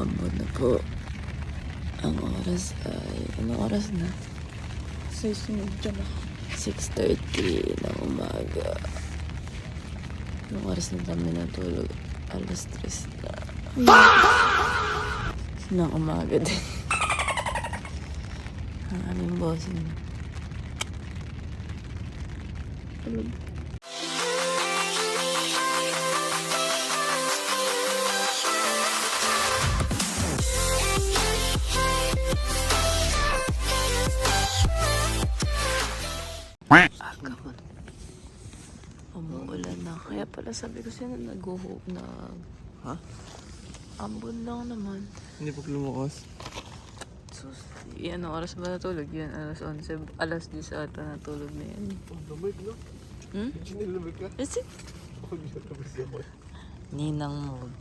Ambon na po. Ang oras ay, anong oras na? 6:30 na. 6:30 ng umaga. Anong oras na kami natulog? 3:00 na. Ng umaga din. Ang aming bossing. Tulog. Aga mo. Umuulan na. Kaya pala sabi ko sa'yo na nag-hope na... Ha? Ambon lang naman. Hindi pa lumakas. Sus, yan ang oras ba natulog? Yan, alas 11, alas 10 ata natulog na yan. Oh, lumig no? Hmm? Lumig ka? Kasi, Oh, hindi ka kasi ako. ninang mode.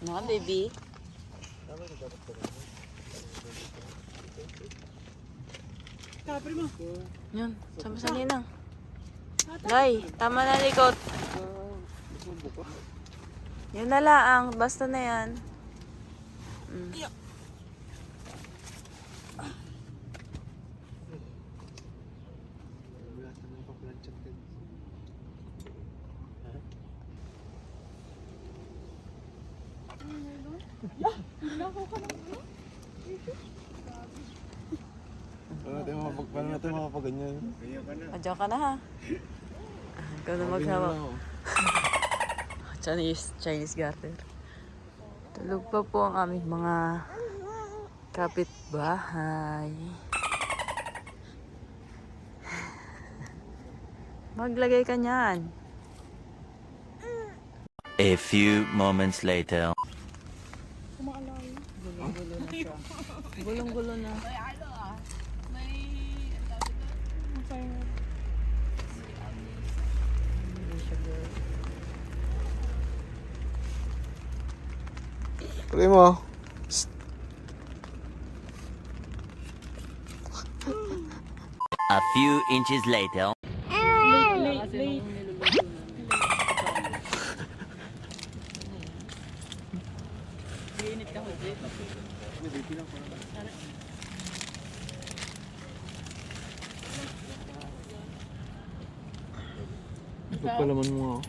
No, baby. Kapre mo. Yan, sama sa ninang. Nay, tama na likot. Yun na lang, basta na yan. Mm. Paano natin makapaganyan? Adyan ka na ha. Ikaw na maghawak. Chinese garter. Tulog pa po ang aming mga kapitbahay. Maglagay ka niyan. A few moments later. Kumaalay. Gulong-gulo na siya. Gulong-gulo na. Pray mo. A few inches later. Late. Init ka ho, Jay. Pagpalaman mo ako.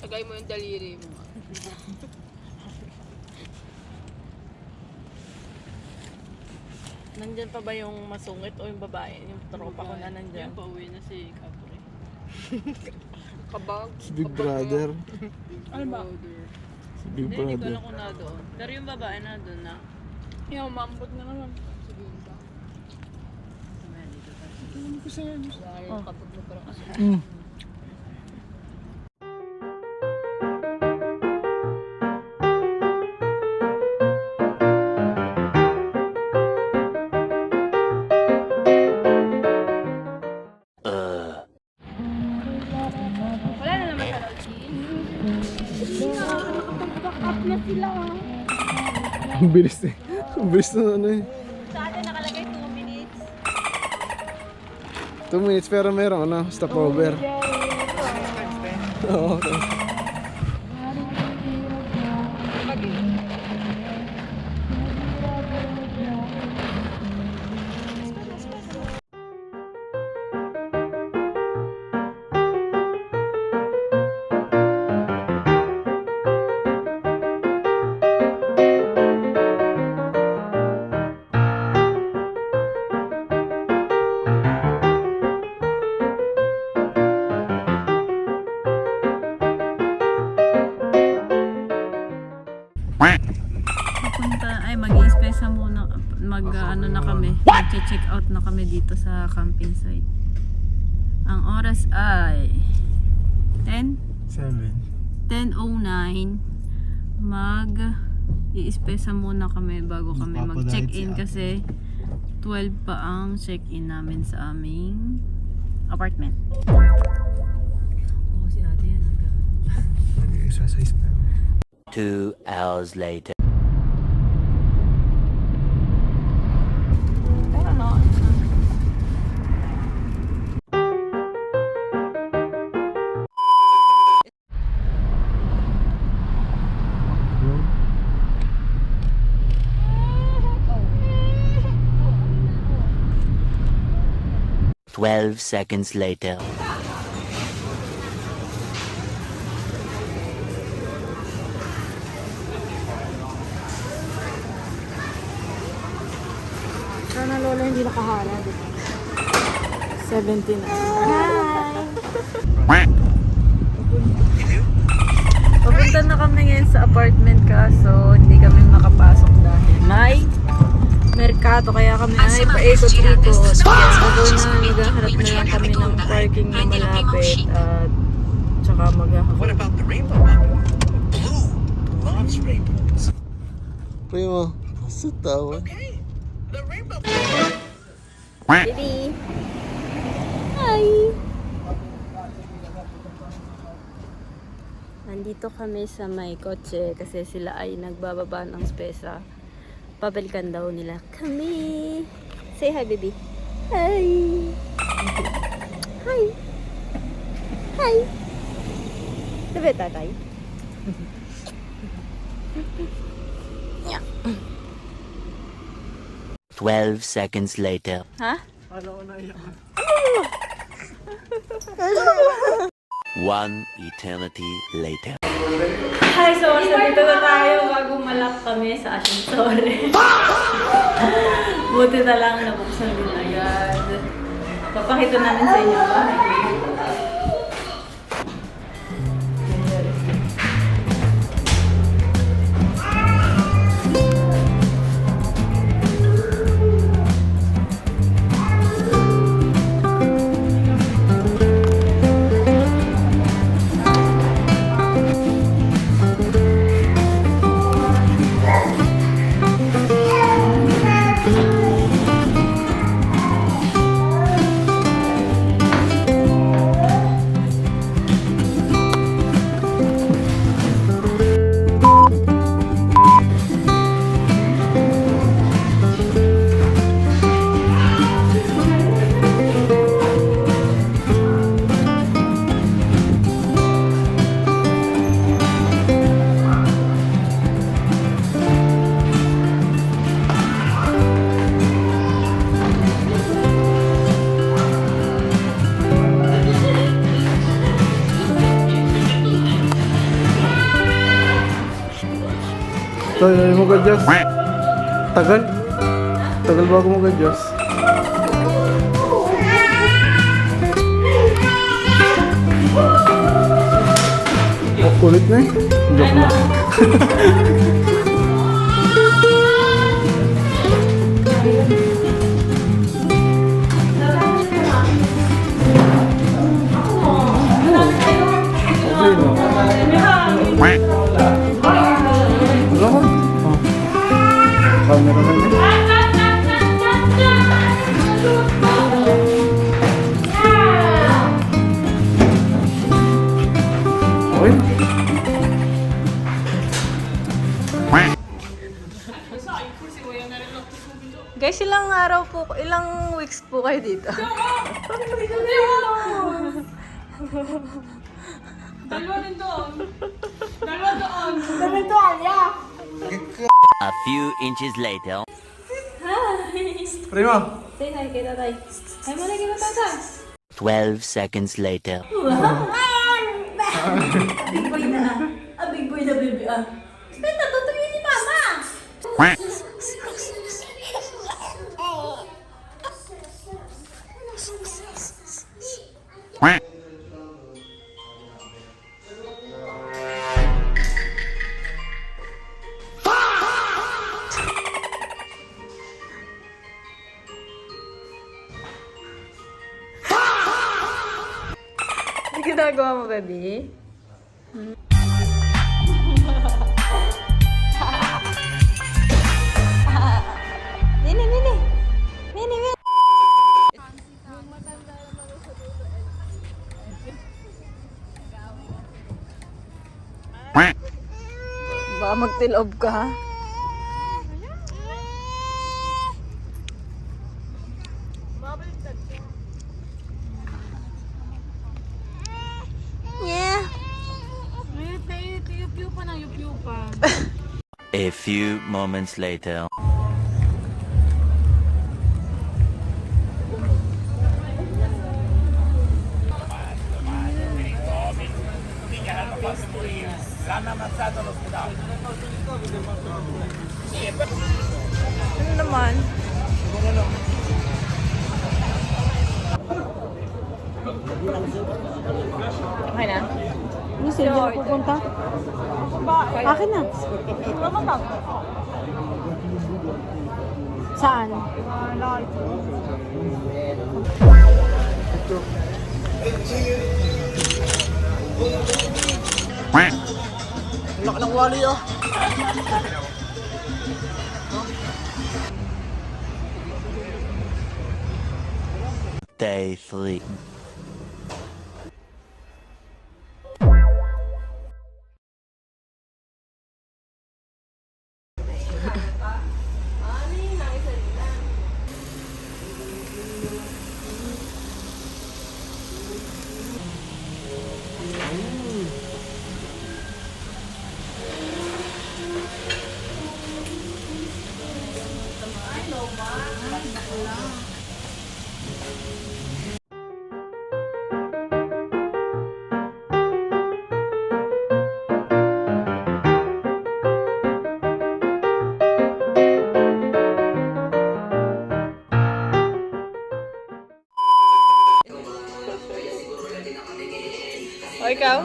Sagay mo yung daliri mo. Nandyan pa ba yung masungit o yung babae? Yung tropa ko na nandyan. Yung pauwi na si Kapre. Kabag. Si Big Brother. Ano ba? Si Big Hindi ko Brother. alam kung na doon. Pero yung babae na doon na. Yung umambot na naman. Sige ba? Ano ko sa'yo? Oh. Kapag mo parang kasi. Wala na naman sa Back na sila. Ang bilis eh. Ang bilis na ano eh. Sa atin nakalagay 2 minutes. 2 minutes pero meron ano, stopover. Oo. Pupunta, ay mag-i-spesa muna, ano na kami, mag-check out na kami dito sa camping site. Ang oras ay 10:09. Mag-i-spesa muna kami bago kami mag-check-in kasi 12 pa ang check-in namin sa aming apartment. Oo, si ate yan. size na. 2 hours later. Pero no. Yun. 12 seconds later. Sana lola hindi nakaharap. 70 na. Hi! Papunta na kami ngayon sa apartment kaso hindi kami makapasok dahil may merkado kaya kami ay paikot-ikot. Although na naghahanap na lang kami ng parking na malapit at tsaka maghahakot. Primo, sa tawa. Baby! Hi! Nandito kami sa may kotse kasi sila ay nagbababa ng spesa. Pabalikan daw nila kami. Say hi, baby. Hi! Hi! Hi! Sabi, tatay. 12 seconds later. Ha? One eternity later. Hi, so dito na tayo bago malak kami sa Asyensore. Buti na lang nabuksan din agad. Papakita namin sa inyo ang bahay. Tay, ayaw mo gadjas? Tagal? Tagal bago mo gadjas? Oh, kulit na eh. Joke na. Okay no? Wala ka? Oh. Camera na yun. Okay. Guys, ilang araw po, ilang weeks po kayo dito? A few inches later. Prima! Say hi kay tatay. Hi mo na kay tatay. 12 seconds later. Big boy na. Big boy na baby ah. Beta, tutuloy ni mama. Ano ginagawa mo, baby? Nini, Nini! Nini, Nini! Baka magtilob ka ha. Yeah. Yup-yup pa ng yup-yup pa. A few moments later. Ano naman? Okay na? Ano sila na pupunta? Akin na. Saan? Laki ng wali oh. Day 3. O ikaw?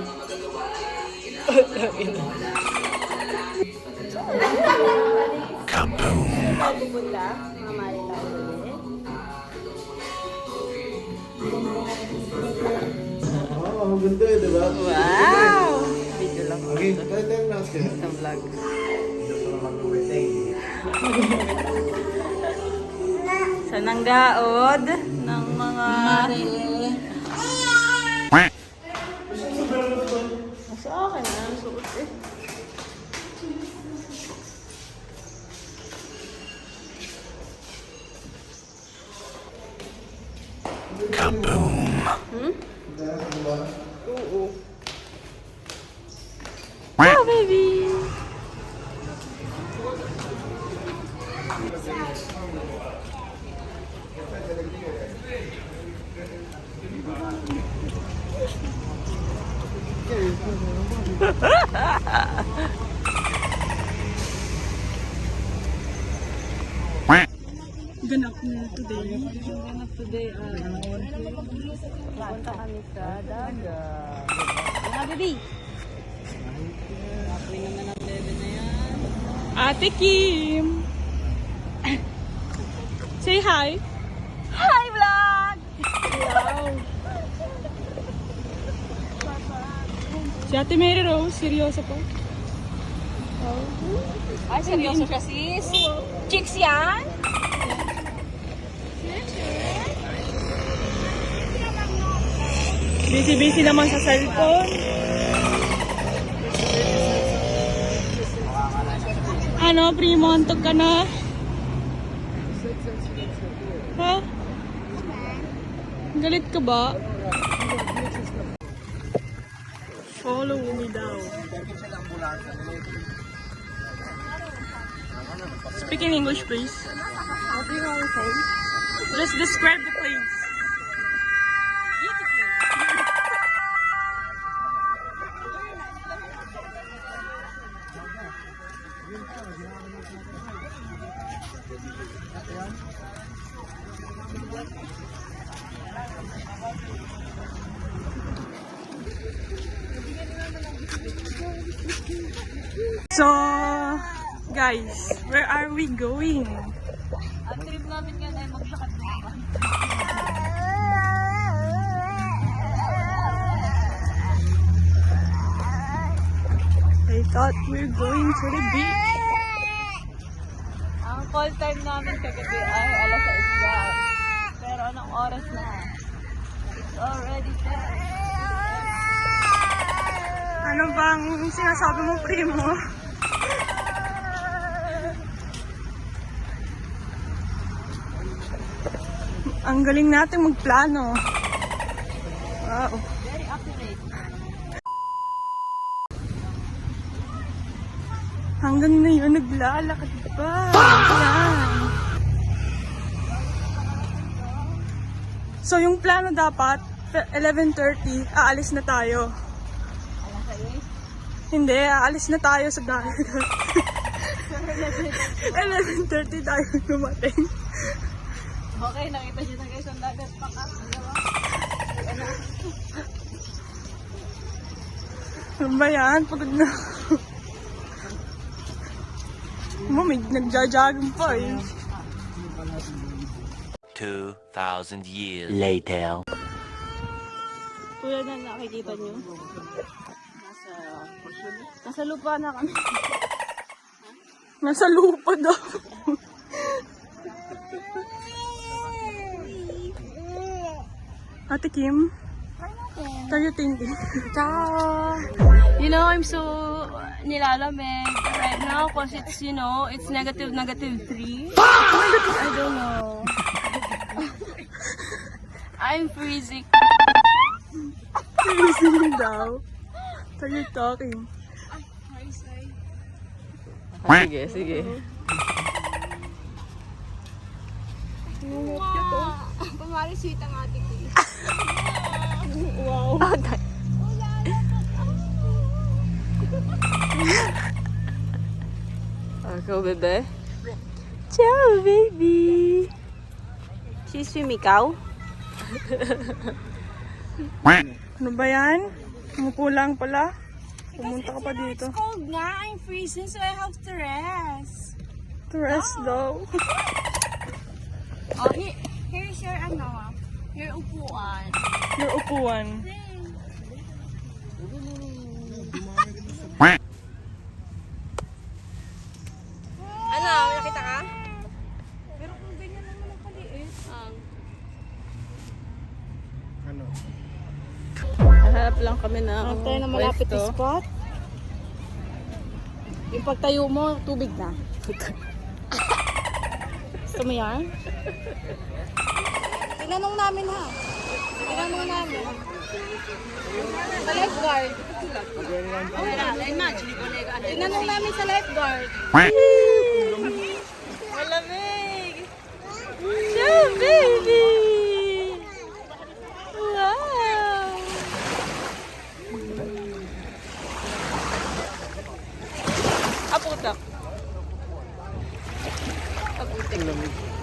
Oh, ang ganda eh, diba? Wow! Video lang ko. Okay, tayo lang sila. Sa vlog. Sa nanggaod ng mga... Nasa akin na, suot eh. Oo. Ciao, baby! Ganap na today. Ganap today pupunta kami sa dagat. Mga baby! Happy naman ang bebe na yan. Ate Kim! Say hi! Hi, vlog! Wow! Si Ate Mary Rose, seryoso po. Ay, seryoso ka sis? Chicks yan? Busy-busy naman sa cellphone. Ano, primo, antog ka na? Ha? Galit ka ba? Follow me daw. Speak in English, please. What do you want to say? Just describe the place. So, guys, where are we going? Ang trip namin ngayon ay maglakad na. I thought we're going to the beach. Ang call time namin kagabi ay alas 6 lang. Pero anong oras na? It's already 10. Ano bang sinasabi mo, primo? Ang galing natin magplano. Wow. Very accurate. Hanggang ngayon, naglalakad pa. Yan. So, yung plano dapat, 11:30, aalis na tayo. Hindi, aalis na tayo sa dagat. 11:30 tayo dumating. Okay, nakita niyo na guys ang dagat pa ka. Ano ba yan? Pagod na. May nagja-jogging pa eh. 2,000 years later. Tulad na nakikita niyo. Nasa lupa na kami. Nasa lupa daw. Ate Kim, what are you thinking? Ciao! You know, I'm so nilalamig right now because it's, you know, it's -3. I don't know. I'm freezing. Freezing daw. What are you talking? Sige, sige. Pumari sweet ang ate ko. Wow. Ikaw, bebe? Ciao, baby! Siswim ikaw? Ano ba yan? Umukulang pala. Pumunta ka pa dito. It's cold nga. I'm freezing so I have to rest. To rest daw. Oh, here's your ano, your upuan. Your upuan. Ano, nakita ka? Pero kung ganyan naman ang paliit. Hanap lang kami ng Tayo na malapit na pwesto. spot. Yung pagtayo mo, tubig na. Gusto mo yan? Tinanong namin ha. Tinanong namin. Sa lifeguard. Tinanong namin sa lifeguard. Malamig! Ciao, baby! Wow! Aputak. Aputik.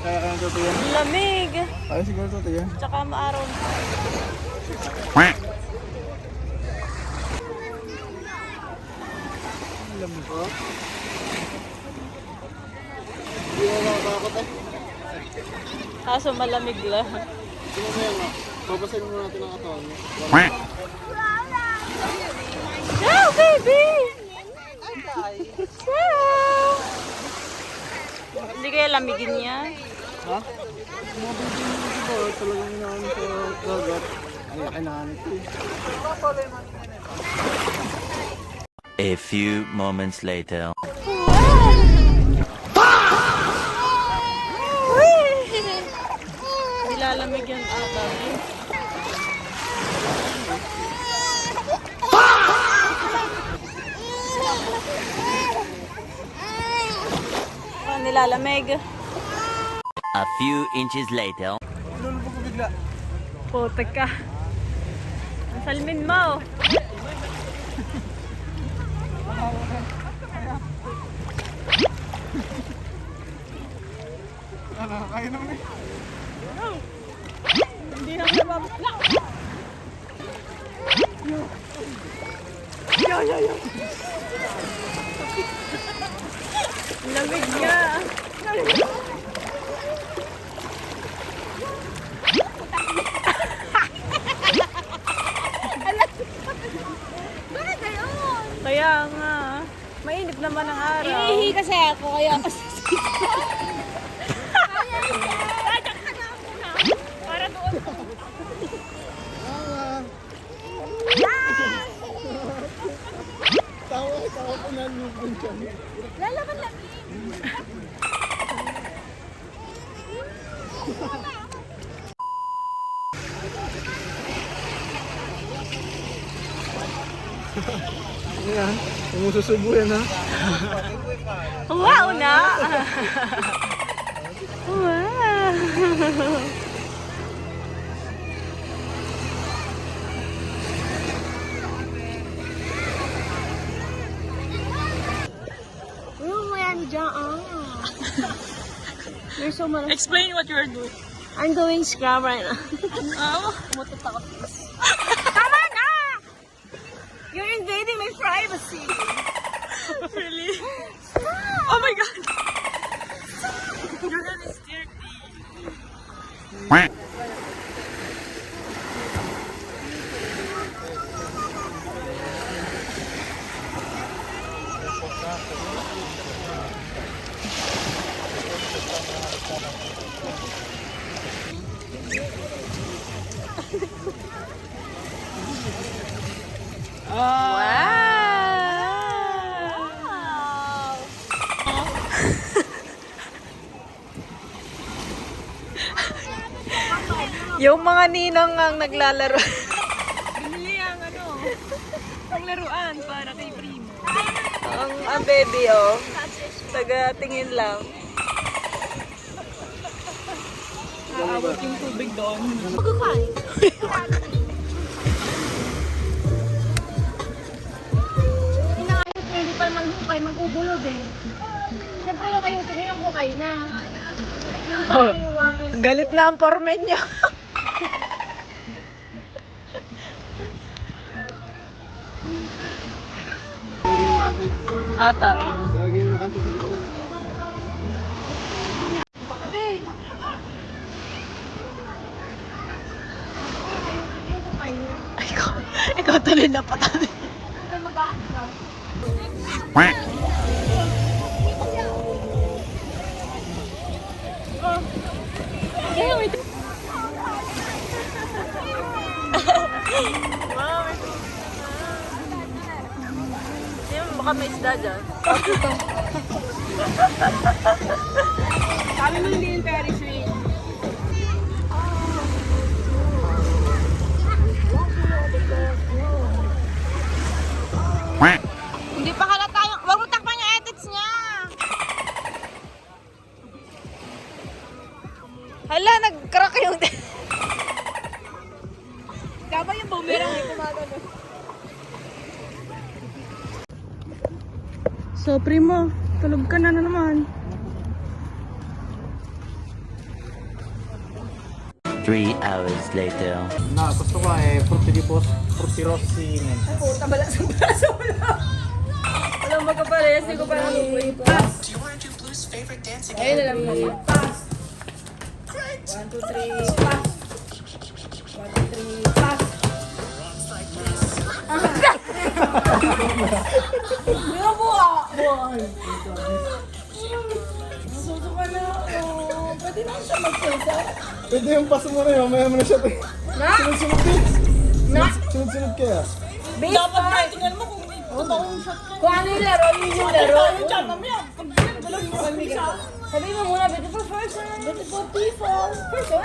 Ano to yan? Lamig! Ay, siguro to yan. Tsaka maaraw. Lamig ko. Hindi na nakatakot eh. Kaso malamig lang. Sino mo yan? Babasahin mo natin ang katawan mo. Ciao, baby! Ciao! Hindi kaya lamigin niya? Ha? Mga bibig mo dito, talagang inaano sa dagat. Ay, kinahanap ko eh. A few moments later. Nilalamig yan ata. Nilalamig. A few inches later. Lulubog ko bigla. Putek ka. Ang salmin mo. Ano, kaya naman eh. Hindi na sabab. Lamig niya. Kaya nga. Mainit naman ang araw. Inihi kasi ako kaya kasi. Para doon. Tawa ko na lubog dyan. Lalaban lang. Yan, umususubo yan ha. Wow na! Wow! Oh, yan dyan. There's so much. Explain what you're doing. I'm doing scrub right now. Oh. Tama na! You're invading my privacy. Really? Oh my god! You're gonna steer me. Wow! Yung mga ninang ang naglalaro. Binili ang panglaruan para kay Primo. ang baby, oh. Taga-tingin lang. Aawat yung tubig doon. Inaayos na hindi pa maghukay, mag-ubulog eh. Siyempre yung kayo, tingin ko kayo na. Galit na ang foreman niya. Ata. Lagi yung kanto dito. Ikaw tuloy na patabi. Baka may isda dyan. Sabi mo hindi yung very sweet. Hindi pa halata yung... Huwag mo takpan yung edits niya! Hala, nag-crack yung... Dapat yung boomerang ay kumagano. So, Primo, tulog ka na naman. 3 hours later. Na, gusto ko frutti rossi. Walang magkapares, hindi ko pa nalubuhin. Pass! Ayun na lang mali. Pass! 1, 2, 3, pass! 1, 2, 3, pass! Suso ka na ako. Pwede na siya magsalsa. Pwede yung paso mo na yun, maya mo na siya. Sunod-sunod din. Sunod-sunod kaya. Dapat na, tingnan mo kung totoong shot ka. Kung ano yung laro, yun yung laro. Yung chan, mamaya. Pag dalawin mo kami isa. Sabi mo muna, beautiful person, beautiful people. Person.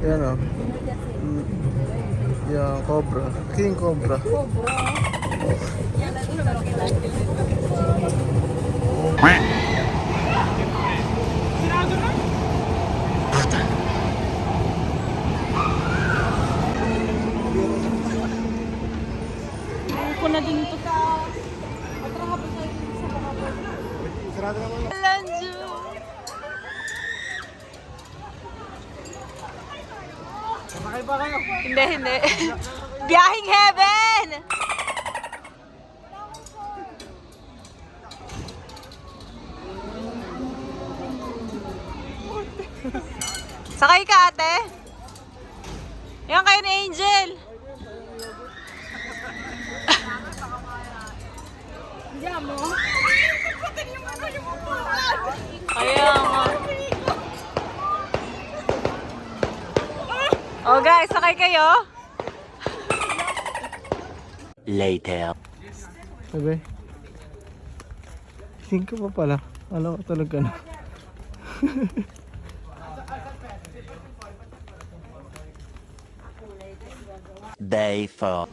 Yan o. Yan, cobra. King cobra. Ako na din ito. Sarado naman. Sakay ba kayo? Hindi, hindi. Biyahing heaven! Sakay ka, ate? Yan kayo ni Angel. Kaya nga. Oh guys, sakay kayo? later. Sabi? Gising ka pa pala. Alam ko tulog ka na. Day 4.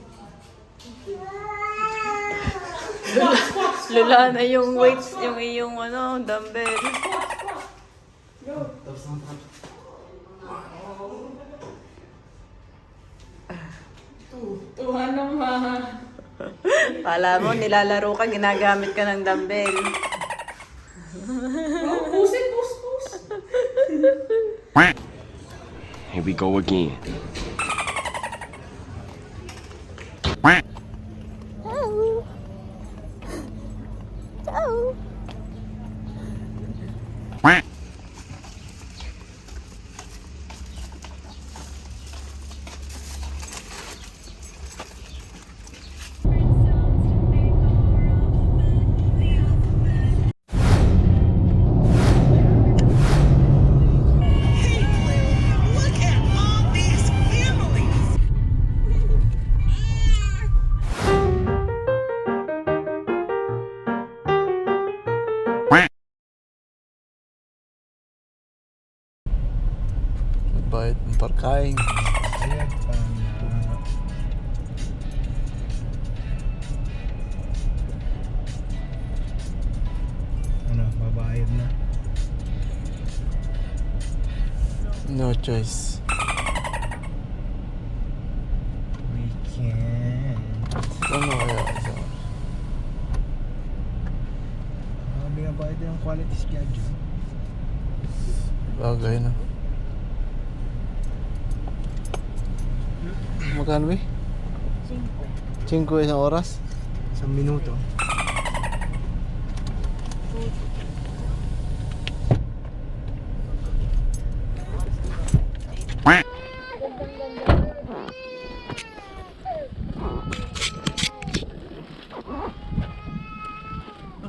Lula na yung weights, yung iyong ano, dumbbell. Tuwa naman. Pala mo, nilalaro ka, ginagamit ka ng dumbbell. Here we go again. Bayad ng parkaing. Bayad pa ano, babayad na. No choice. We can't. Ano kaya ito? Binabayad din ang quality schedule. Bagay na. Magkano ba? 5 isang oras? Isang minuto.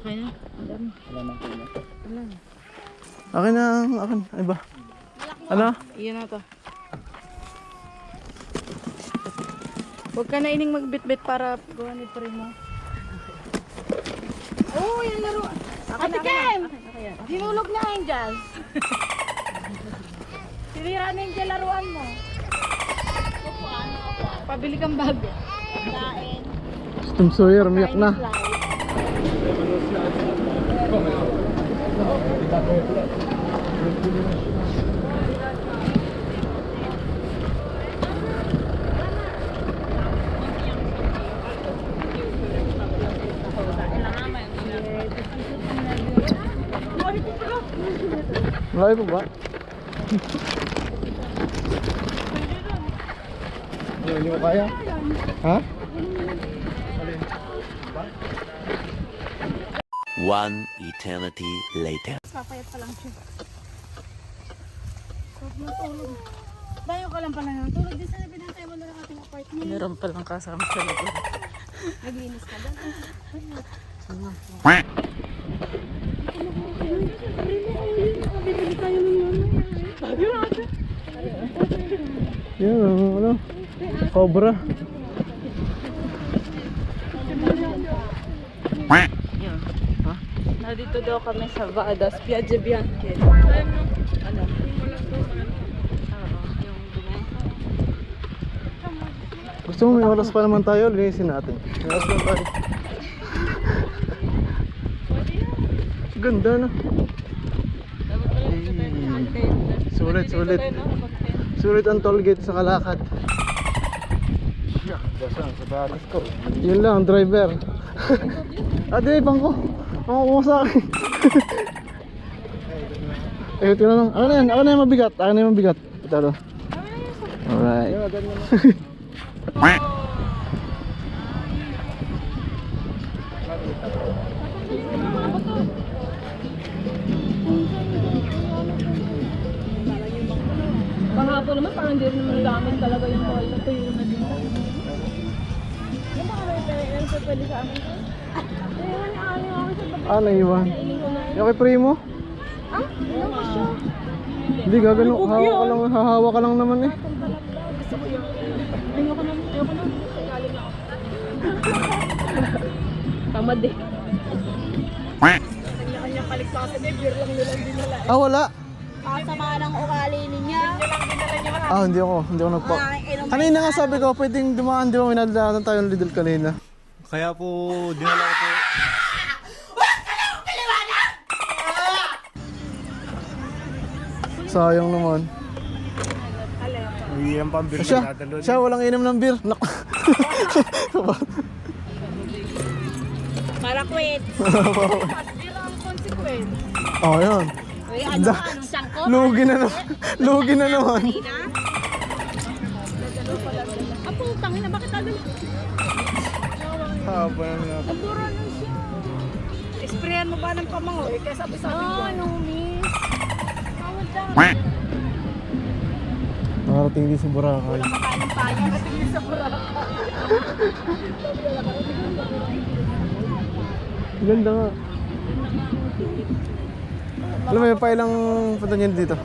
Okay na? Akin na, akin. Ay ba? Ano? Iyan na to. Huwag ka na ining magbitbit para gawa ni Primo. Oh, yung laro. Ate Kem! Dinulog na Angel. Sinira na Angel laruan mo. Pabili kang bago. Tom Sawyer, umiyak na. Malayo pa ba? Hindi mo kaya? Ha? One eternity later. Papayat pa lang siya. Huwag matulog. Dayo ka lang pala ng tulog. Di sana binantay mo na lang ating apartment. Meron palang kasama sa likod. Naglinis ka doon. Bibili tayo ng Yan, ano? Cobra. Yun. Ha? Nandito daw kami sa Vada Spiaggia Bianchi. Ano? Oo, yung dumi. Gusto mo may oras pa naman tayo, linisin natin. May oras lang tayo. Ganda na. Sulit, sulit. Sulit ang toll gate sa Kalakad. Yun lang, driver. Ate, bangko. Bangko sa akin. Eh, ito na lang. Ako na yan, ako na yung mabigat. Ako na yung mabigat. Ito na. Alright. Panghapon naman, parang hindi rin naman namin talaga yung call na tuyo na din. Yung mga may pwede sa amin. Ah, naiwan. Yung kay Primo? Ah? Ano ba siya? Hindi, gagano. Hahawa ka lang naman eh. Ayoko na. Galing ako. tamad eh. Ah, wala. Kasama ng ugali niya. Ah, hindi ako nagpa. Kanina nga sabi ko, pwedeng dumaan, di ba? Minadaanan tayo ng Lidl kanina. Kaya po, dinala ko po. Sayang naman. Iyan pang beer Siya, siya walang inom ng beer. Nak. Para quit. Oh, yun. Uy, ano ka? Anong sangko? Lugi na naman. Lugi na naman. Apo, tangin na. Bakit agad? Haba na. Abura na siya. Sprayan mo ba ng pamango? Eh, kaya sabi-sabi ko. No, miss. Tawad lang. Nakarating din sa Boracay. Makain ng payo. Nakatingin sa Boracay. Ganda nga. Alam mo yung pailang punta niyo dito?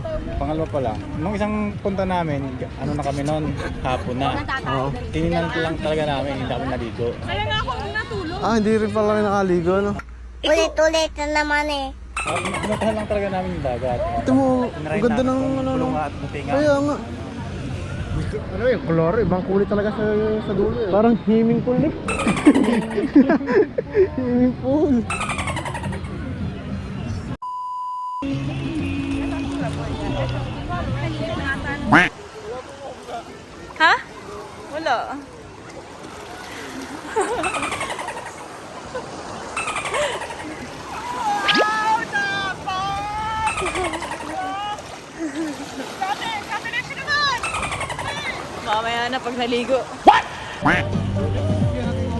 Pangalawa pa lang. Nung isang punta namin, ano na kami noon, hapon na. Oo. Tingnan lang talaga namin, hindi kami naligo. Kaya nga ako natulog. Ah, hindi rin pala kayo nakaligo, no? Ulit-ulit na naman eh. Pinuntahan lang talaga namin yung dagat. Ito mo, ang ganda ng ano. Pulunga at putinga. Kaya nga. Ano yung color? Ibang kulay talaga sa dulo. Parang himing pool eh. Himing pool. Ha? Wala. Mamaya na pag naligo.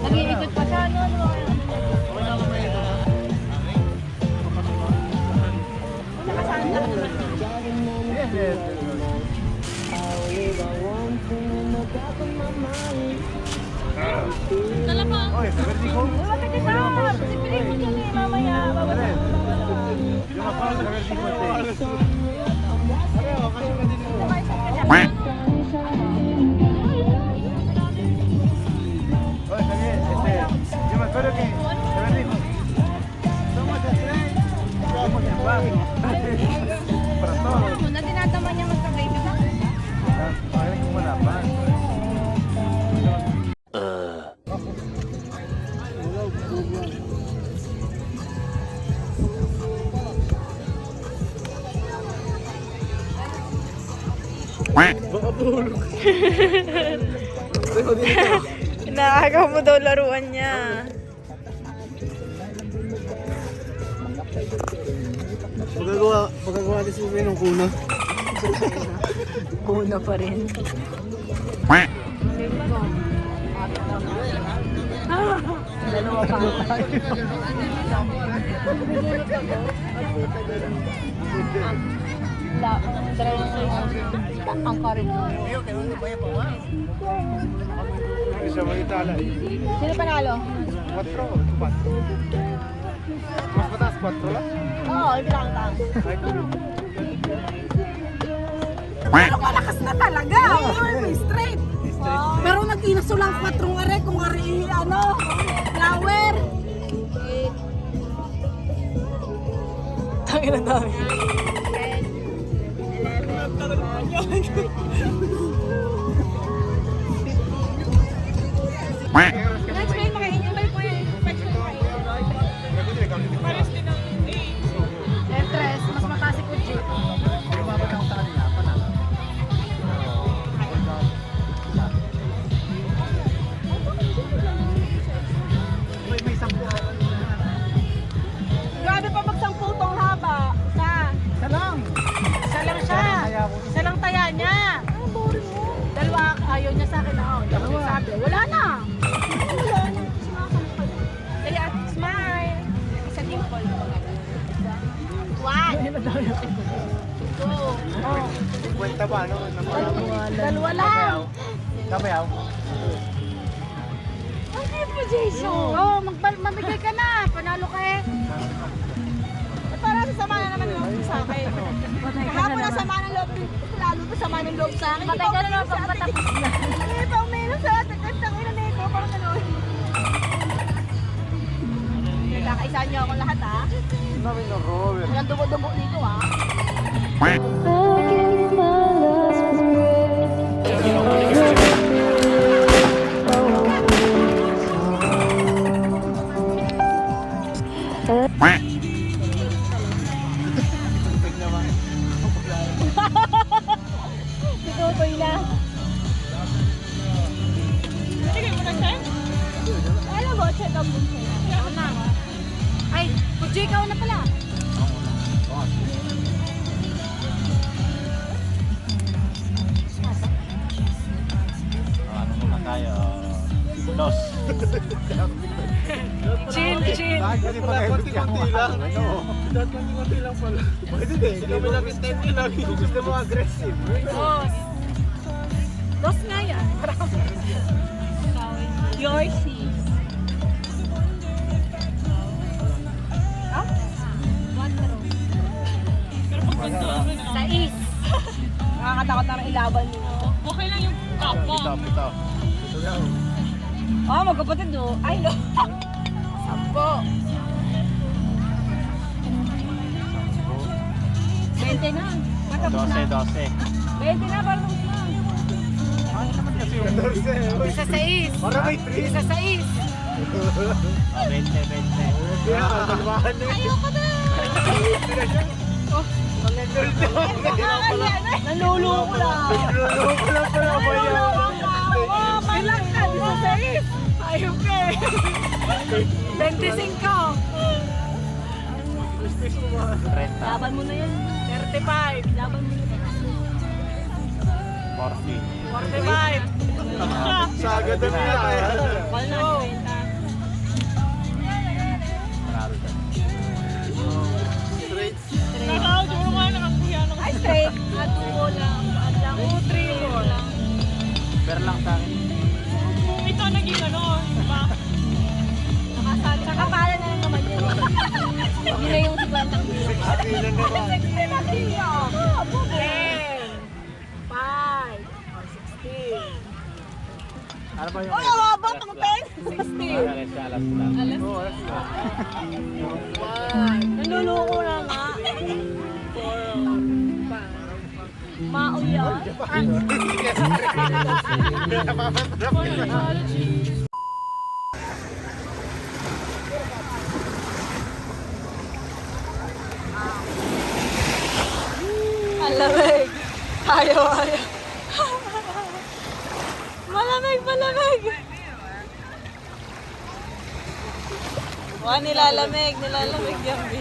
Nag-iikot pa siya, no? Dala pa. Oy, verdi ko. Bakit ito? Sipilin mo dyan eh, mamaya. Babasa mo. Yung ako sa verdi ko. Oy, sabi, yo me acuerdo que sa verdi ko. Somos tres. Somos en paz. Para todos. Na dinadama niya magka-baby na. Parang kung wala pa. Inaagaw mo daw laruan niya. Magagawa din si ng kuna. Kuna pa rin. Dalawa pa. Ang karin. Isa mo itala. Sino panalo? 4 o 4. Mas mataas 4 lang. Oo, bilang lang. Malakas na talaga. May straight. Pero nag-inaso lang 4 are kung are ano, flower. Tangin ang dami. Next week, makainibay po yung inspection ko kayo. Entres, mas mataas si Kuchi. Grabe pa mag-10 tong haba. Isa lang siya. Isa lang taya niya. Dalawa, ayaw niya sa akin. Dalawa. Sabi, wala na. Wala na. Kaya, smile. Isa dimple. One. Two. Oh. Kwenta ba, no? Dalawa lang. Kabayaw. Ano po, Jason? Oo, mamigay ka na. Panalo ka eh. Para sama na naman yung loob sa akin. Kahapon na sama ng loob. Lalo pa sama ng loob sa akin. Patay ka na naman pag patapos na. Hindi pa uminom sa atin. Kantang ina na ito. Parang gano'n. Isa-isa niyo ako lahat ha. Walang dugo-dugo dito ha. Tutoy na. Sige mo na siya. Alam mo, check up mo siya. Ako na. Ay, Puji, ikaw na pala. Ano muna tayo? Dos. Chin, chin. Kasi konti-konti lang. Konti-konti lang pala. Pwede din. Hindi kami nag-steady lang. Gusto mo aggressive. Dos. Dos nga yan. Your sis. Sais. Nakakatakot na rin ilaban niyo. Okay lang yung top mo. Ito. Oh, magkapatid do. Ay, no. Sampo. 20 na. Matapos na. 12. 20 na, parang tapos na. Isa sa is. Para may 3. Isa sa is. 20. Ayoko na. Nanluluko lang. Ilang ka? Isa sa is. Ayok ka eh. 25. Laban mo na yan. 35. Laban mo na yan. 45. Sagad na nila. Wala na, 20. Nakakawag mo nga nakakuya. Ay, straight. Atubo lang. Adlang. 2, 3, 4. Pero lang sa akin. Kung ito naging ano, diba? Nakasali. Nakapala na lang naman yun. Yun na yung 50 kilo. 16 na naman. 10, 5, 16. Ano ba yung... Oh, nawabot ang 10. 16. Alas lang. Nanluluko na nga. Mauya. Ang lamig. Ayaw. Malamig. Nilalamig yan, B.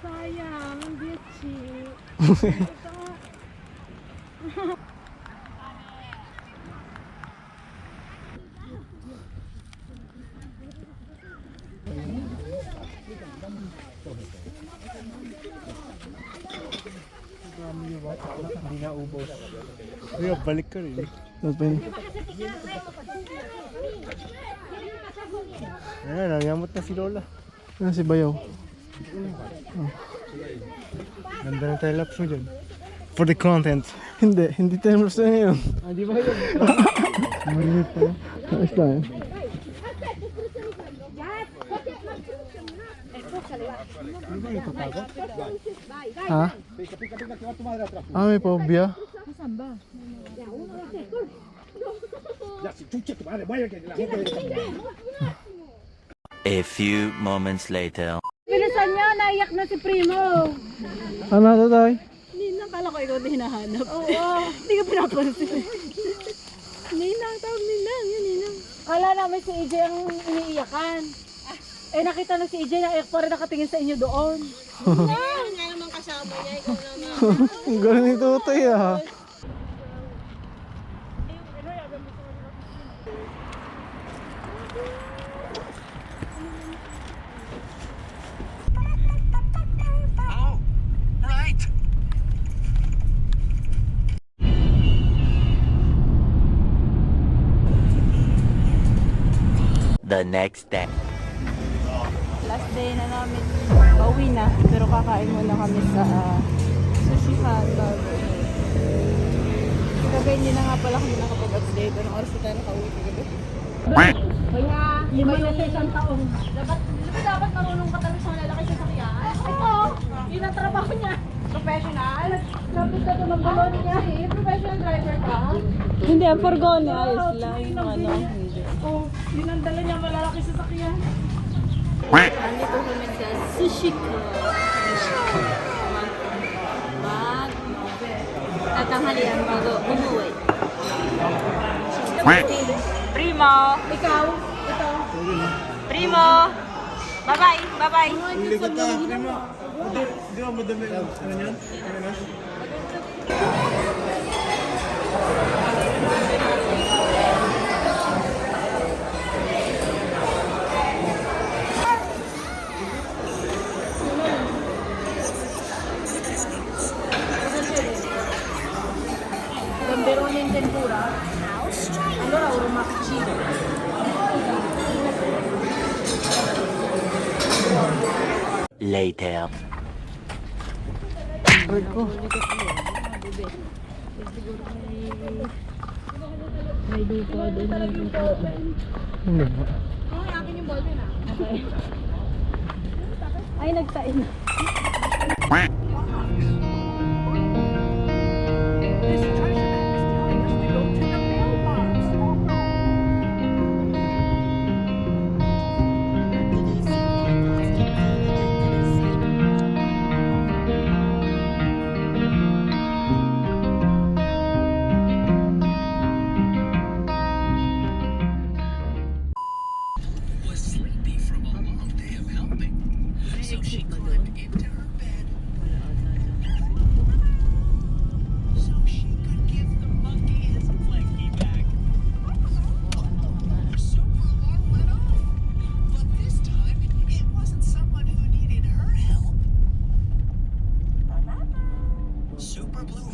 Sayang, hindi cheap. Hindi na ubos. Ay, balik ka rin. Tapos pa yun. Ayan, nanyamot na si Lola. Ano si Bayaw? Ganda ng time lapse mo dyan. For the content. Hindi tayo mas na ngayon. Ah, di ba yun? Marinit pa yun. Ayos lang eh. Ano ba ito tago? Ha? May phobia. A few moments later. Bilisan niya, naiyak na si Primo. Ano ito tayo? Ninang, kala ko ikaw hinahanap. Oo. Hindi ka pinapansin. Ninang, tawag Ninang. Yan, Ninang. Kala namin si EJ ang iniiyakan. Eh, nakita na si EJ na pa rin nakatingin sa inyo doon. Ang galing ni Tutoy ah. The next day. Last day na namin. Pauwi na. Pero kakain muna kami sa sushi hut. Kagabi hindi na nga pala kami nakapag-update. Anong oras na tayo nakauwi kagabi? Kaya, lima na sa isang taong. Dapat marunong ka talaga sa lalaki sa sakyan. Oo. Yun ang trabaho niya. Professional. Lapit ka ito ng balon niya eh. Professional driver ka. Hindi, ang forgone. Ayos lang. Yung ano. Oh, yun ang dala niya malalaki sa sakyan. Nandito kami sa sushi ko. Tatanghalian bago umuwi. Primo! Ikaw, ito. Primo! Bye-bye! Bye-bye! Likod ka, Primo. Di ba madami lang? Ano yan? Ano na? Gamberonin tempura. Allora, urumakichi. Later. Rico. May dupa doon. Hindi ba? Ay, nagtain. Super Blue